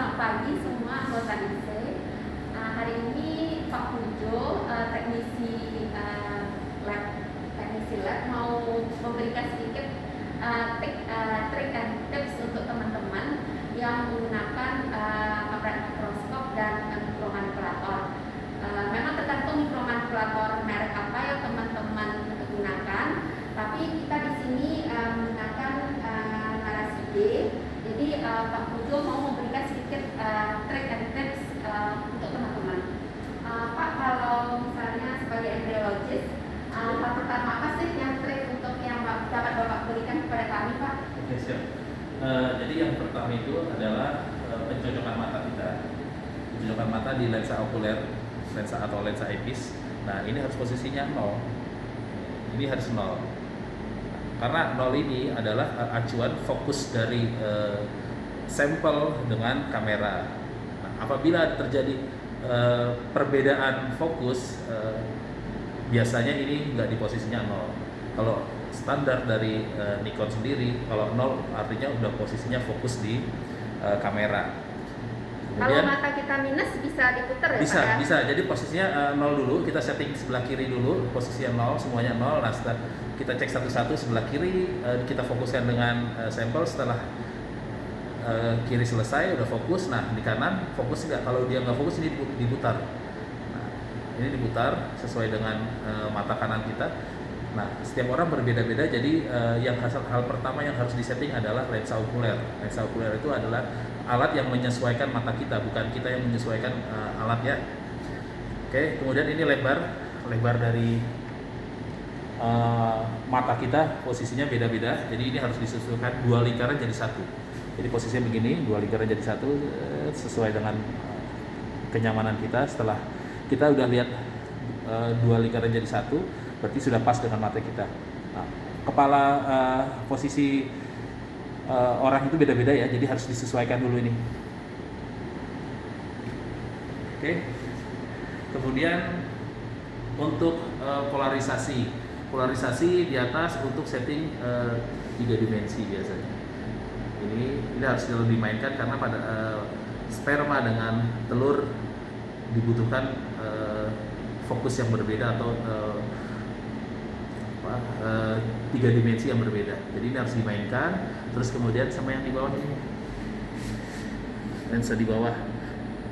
Selamat pagi semua anggota IC. Hari ini Pak Pujo, teknisi lab mau memberikan sedikit trik dan tips untuk teman-teman yang menggunakan aparatur mikroskop dan mikromanipulator. Memang tergantung mikromanipulator merek apa yang teman-teman gunakan, tapi kita di sini menggunakan narasi D. Jadi Pak Pujo mau memberikan sedikit trik and tips untuk teman-teman. Pak, kalau misalnya sebagai embryologist, hal pertama apa sih yang trik untuk yang dapat Bapak berikan kepada kami, Pak? Oke, siap. Jadi yang pertama itu adalah pencocokan mata kita. Pencocokan mata di lensa okuler, lensa atau lensa epis. Nah, ini harus posisinya 0. Ini harus 0. Karena 0 ini adalah acuan fokus dari sampel dengan kamera. Nah, apabila terjadi perbedaan fokus, biasanya ini nggak di posisinya 0. Kalau standar dari Nikon sendiri, kalau 0 artinya udah posisinya fokus di kamera. Kalau Kemudian, mata kita minus bisa diputar ya, bisa, Pak? Ya? bisa. Jadi posisinya 0 dulu, kita setting sebelah kiri dulu, posisinya 0, semuanya 0. Nah, setelah kita cek satu-satu sebelah kiri, kita fokuskan dengan sampel. Setelah kiri selesai, udah fokus. Nah, di kanan fokus nggak? Kalau dia nggak fokus, ini diputar. Nah, ini diputar sesuai dengan mata kanan kita. Nah, setiap orang berbeda-beda. Jadi yang hal pertama yang harus disetting adalah lensa okuler. Lensa okuler itu adalah alat yang menyesuaikan mata kita, bukan kita yang menyesuaikan alat ya. Oke, kemudian ini lebar dari mata kita posisinya beda-beda. Jadi ini harus disesuaikan, dua lingkaran jadi satu. Jadi posisinya begini, dua lingkaran jadi satu sesuai dengan kenyamanan kita. Setelah kita udah lihat dua lingkaran jadi satu, berarti sudah pas dengan mata kita. Nah, kepala posisi orang itu beda-beda ya, jadi harus disesuaikan dulu ini. Oke. Kemudian untuk polarisasi di atas untuk setting 3 dimensi biasanya. Ini harus selalu dimainkan karena pada sperma dengan telur dibutuhkan fokus yang berbeda atau 3 dimensi yang berbeda. Jadi ini harus dimainkan. Terus kemudian sama yang di bawah ini, lensa di bawah.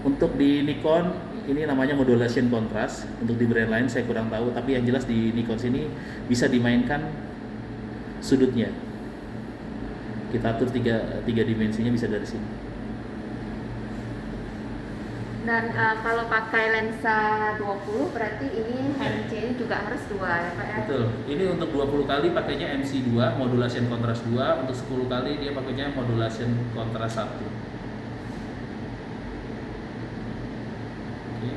Untuk di Nikon ini namanya modulation contrast. Untuk di brand lain saya kurang tahu, tapi yang jelas di Nikon sini bisa dimainkan sudutnya. Kita atur tiga dimensinya bisa dari sini. Dan kalau pakai lensa 20 berarti ini HMC ini juga harus 2 ya, Pak ya? Betul. Ini untuk 20 kali pakainya MC2, modulation contrast 2. Untuk 10 kali dia pakainya modulation contrast 1. Oke.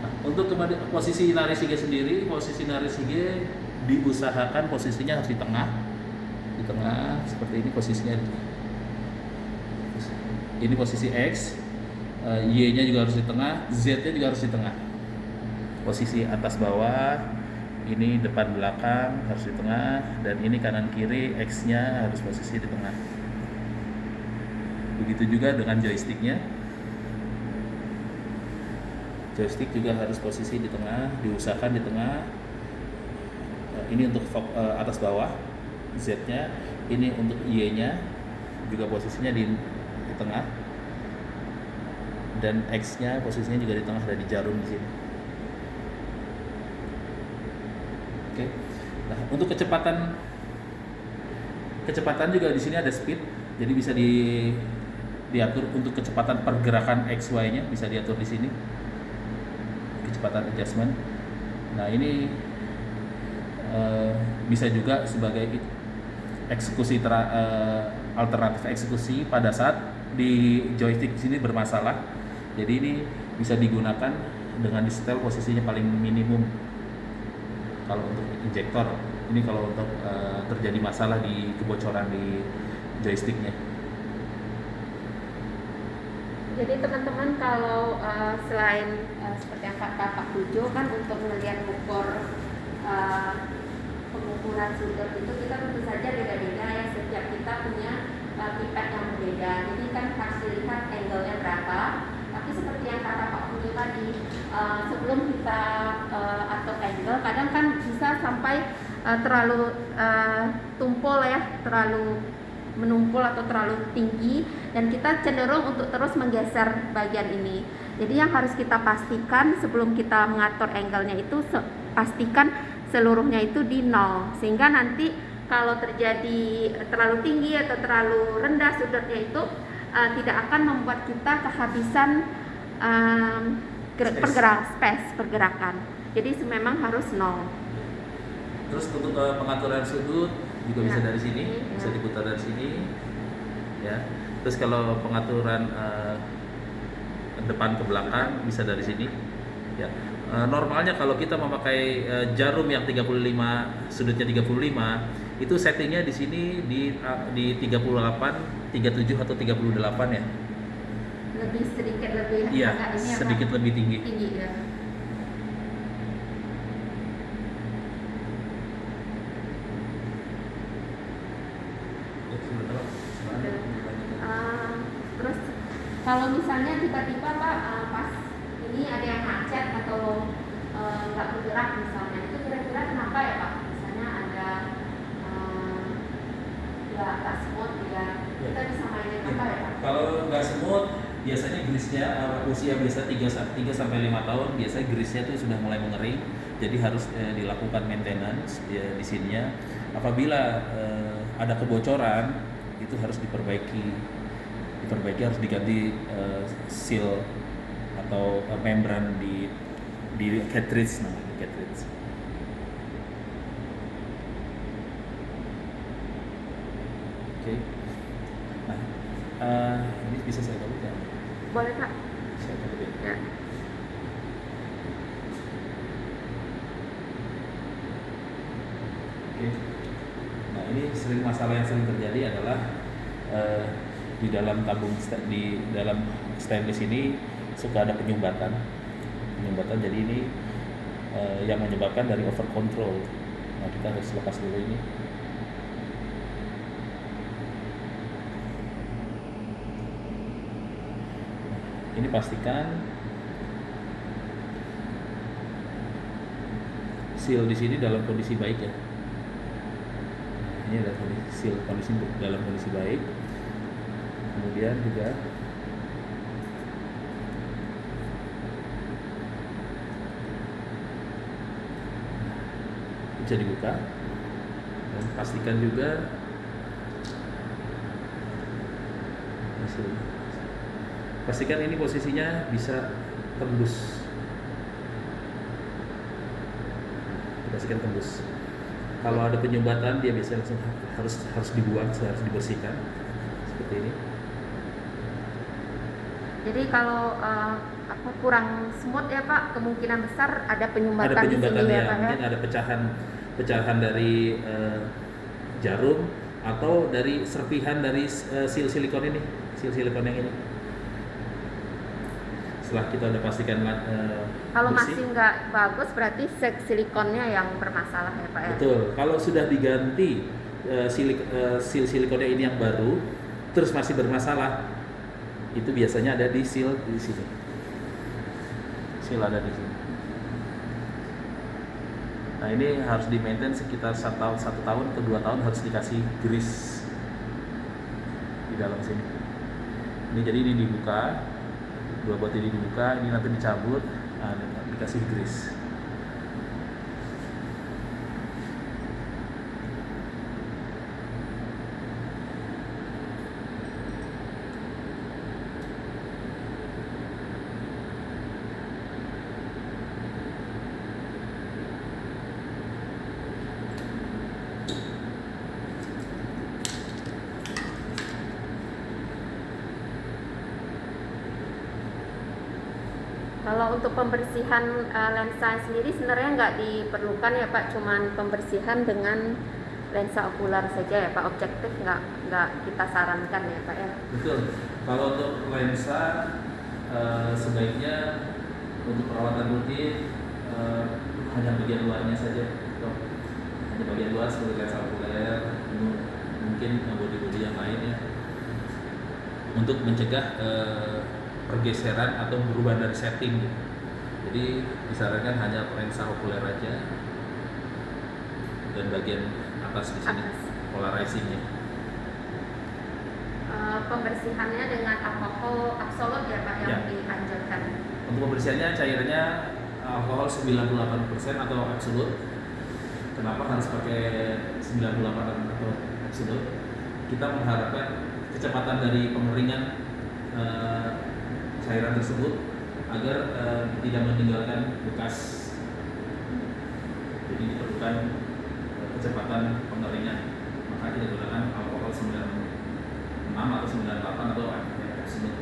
Nah, untuk posisi narisige sendiri, posisi narisige diusahakan posisinya harus di tengah. Di tengah seperti ini posisinya. Ini posisi X, Y-nya juga harus di tengah, Z-nya juga harus di tengah. Posisi atas bawah, ini depan belakang harus di tengah, dan ini kanan kiri, X-nya harus posisi di tengah. Begitu juga dengan joysticknya. Joystick juga harus posisi di tengah, diusahakan di tengah. Ini untuk atas bawah, Z-nya, ini untuk Y-nya juga posisinya di tengah, dan X-nya posisinya juga di tengah, ada di jarum di sini. Oke. Nah, untuk kecepatan juga di sini ada speed, jadi bisa diatur untuk kecepatan pergerakan XY-nya bisa diatur di sini. Kecepatan adjustment. Nah, ini bisa juga sebagai eksekusi alternatif eksekusi pada saat di joystick sini bermasalah. Jadi ini bisa digunakan dengan di setel posisinya paling minimum kalau untuk injektor. Ini kalau untuk terjadi masalah di kebocoran di joysticknya. Jadi teman-teman kalau selain seperti yang kata Pak Pujo kan untuk melihat ukur pengukuran sudut itu kita tentu saja beda-beda ya, setiap kita punya tipe yang berbeda. Jadi kan harus dilihat angle-nya berapa. Tapi seperti yang kata Pak Putu tadi, sebelum kita atur angle, kadang kan bisa sampai terlalu tumpul ya, terlalu menumpul atau terlalu tinggi, dan kita cenderung untuk terus menggeser bagian ini. Jadi yang harus kita pastikan sebelum kita mengatur angle-nya itu pastikan seluruhnya itu di 0, sehingga nanti kalau terjadi terlalu tinggi atau terlalu rendah sudutnya itu tidak akan membuat kita kehabisan pergerakan. Jadi memang harus 0. Terus untuk pengaturan sudut juga bisa dari sini, bisa Ya. diputar dari sini, ya. Terus kalau pengaturan depan ke belakang bisa dari sini, ya. Normalnya kalau kita memakai jarum yang 35, sudutnya 35, itu settingnya di sini di 38, 37 atau 38 ya. Lebih sedikit lebih Iya, agak ini ya, sedikit Pak? lebih tinggi. Tinggi ya. Terus kalau misalnya tiba-tiba Pak pas ini ada yang macet atau nggak bergerak misalnya, itu kira-kira kenapa ya Pak? Misalnya ada ya nggak smooth ya, kita bisa mainin apa ya Pak? Kalau nggak smooth, biasanya grease-nya usia biasa 3 sampai 5 tahun, biasanya grease-nya itu sudah mulai mengering, jadi harus dilakukan maintenance di sininya. Apabila ada kebocoran, itu harus diperbaiki harus diganti seal atau membran di cartridge, di cartridge. Oke. Nah, ini bisa saya cabut ya? Boleh Pak? Saya cabut ya. Ya. Oke. Nah, ini masalah yang sering terjadi adalah di dalam di dalam stainless ini suka ada penyumbatan, jadi ini yang menyebabkan dari over control. Nah, kita harus lepas dulu ini. Ini pastikan seal di sini dalam kondisi baik ya. Ini adalah seal kondisi dalam kondisi baik. Kemudian juga bisa dibuka, dan pastikan juga pastikan ini posisinya bisa tembus. Pastikan tembus. Kalau ada penyumbatan, dia biasanya langsung harus dibuang, harus dibersihkan seperti ini. Jadi kalau kurang smooth ya Pak, kemungkinan besar ada penyumbatan di sini ya Pak ya. Mungkin ada pecahan dari jarum atau dari serpihan dari seal silikon ini, seal silikon yang ini. Setelah kita udah pastikan kalau bersih, masih nggak bagus berarti silikonnya yang bermasalah ya Pak ya. betul. Kalau sudah diganti seal silikonnya ini yang baru, terus masih bermasalah, itu biasanya ada di seal di sini. Seal ada di sini. Nah, ini harus di maintain sekitar 1 tahun ke 2 tahun, harus dikasih grease di dalam sini. Ini jadi ini dibuka, 2 bot ini dibuka, ini nanti dicabut, nah, dikasih grease. Kalau untuk pembersihan lensa sendiri sebenarnya nggak diperlukan ya Pak, cuman pembersihan dengan lensa okular saja ya Pak, objektif nggak kita sarankan ya Pak ya. Betul. Kalau untuk lensa sebaiknya untuk perawatan rutin hanya bagian luarnya saja, hanya bagian luar seperti lensa okuler, mungkin bodi-bodi yang lain ya. untuk mencegah pergeseran atau berubah dari setting gitu. Jadi disarankan hanya lensa okuler aja dan bagian atas di sini Atas. polarizingnya. Pembersihannya dengan alkohol absolut ya Pak yang Ya. dianjurkan. Untuk pembersihannya cairannya alkohol 98% atau absolut. Kenapa harus pakai 98 atau absolut? Kita mengharapkan kecepatan dari pengeringan cairan tersebut agar tidak meninggalkan bekas. Jadi diperlukan kecepatan pengeringan. Maka kita gunakan alkohol 96 atau 98 atau absolut.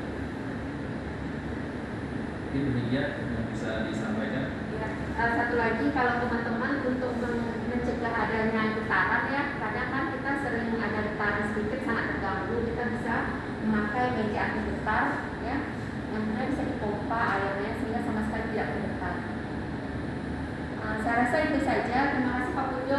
Mungkin demikian yang bisa disampaikan. Ya, satu lagi kalau teman-teman untuk mencegah adanya getaran ya, kadang kan kita sering ada getaran sedikit sangat terganggu, kita bisa memakai meja anti getar ya, yang kemudian bisa dipompa airnya sehingga sama sekali tidak bergetar. Saya rasa itu saja. Terima kasih Pak Pujo.